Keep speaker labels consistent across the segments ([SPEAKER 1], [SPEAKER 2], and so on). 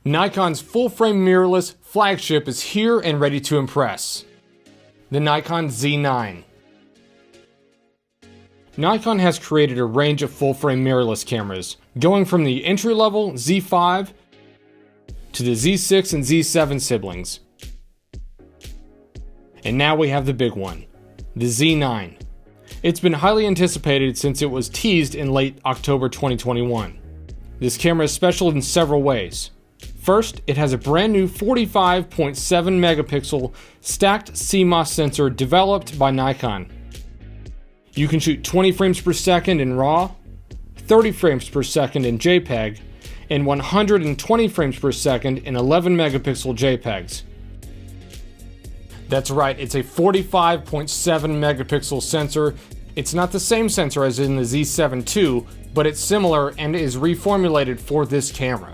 [SPEAKER 1] Nikon's full-frame mirrorless flagship is here and ready to impress. The Nikon Z9. Nikon has created a range of full-frame mirrorless cameras, going from the entry-level Z5 to the Z6 and Z7 siblings. And now we have the big one, the Z9. It's been highly anticipated since it was teased in late October 2021. This camera is special in several ways. First, it has a brand new 45.7 megapixel stacked CMOS sensor developed by Nikon. You can shoot 20 frames per second in RAW, 30 frames per second in JPEG, and 120 frames per second in 11 megapixel JPEGs. That's right, it's a 45.7 megapixel sensor. It's not the same sensor as in the Z7 II, but it's similar and is reformulated for this camera.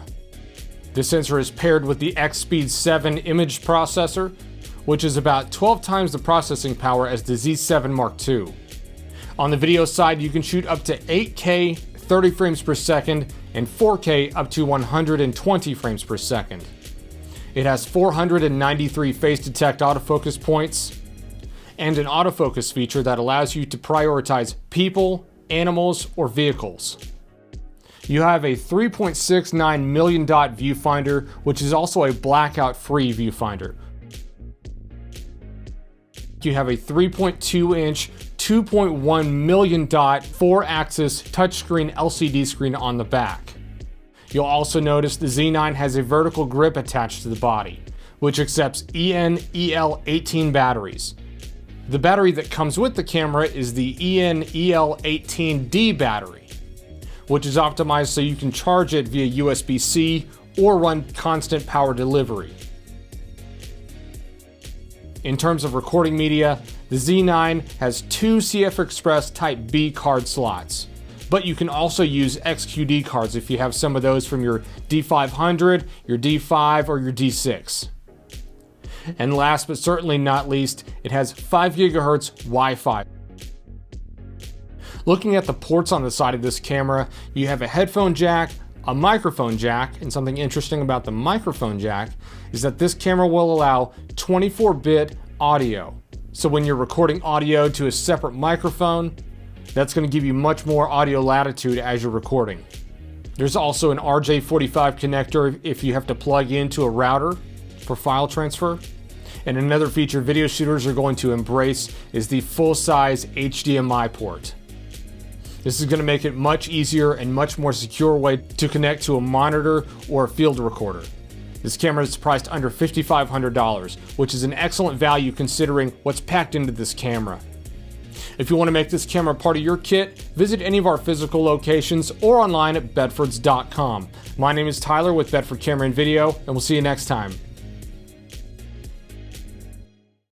[SPEAKER 1] The sensor is paired with the X-Speed 7 image processor, which is about 12 times the processing power as the Z7 Mark II. On the video side, you can shoot up to 8K 30 frames per second and 4K up to 120 frames per second. It has 493 phase detect autofocus points and an autofocus feature that allows you to prioritize people, animals, or vehicles. You have a 3.69 million dot viewfinder, which is also a blackout-free viewfinder. You have a 3.2 inch, 2.1 million dot 4-axis touchscreen LCD screen on the back. You'll also notice the Z9 has a vertical grip attached to the body, which accepts EN-EL18 batteries. The battery that comes with the camera is the EN-EL18D battery, which is optimized so you can charge it via USB-C or run constant power delivery. In terms of recording media, the Z9 has two CF Express Type B card slots, but you can also use XQD cards if you have some of those from your D500, your D5, or your D6. And last but certainly not least, it has 5 GHz Wi-Fi. Looking at the ports on the side of this camera, you have a headphone jack, a microphone jack, and something interesting about the microphone jack is that this camera will allow 24-bit audio. So when you're recording audio to a separate microphone, that's going to give you much more audio latitude as you're recording. There's also an RJ45 connector if you have to plug into a router for file transfer. And another feature video shooters are going to embrace is the full-size HDMI port. This is going to make it much easier and much more secure way to connect to a monitor or a field recorder. This camera is priced under $5,500, which is an excellent value considering what's packed into this camera. If you want to make this camera part of your kit, visit any of our physical locations or online at bedfords.com. My name is Tyler with Bedford Camera and Video, and we'll see you next time.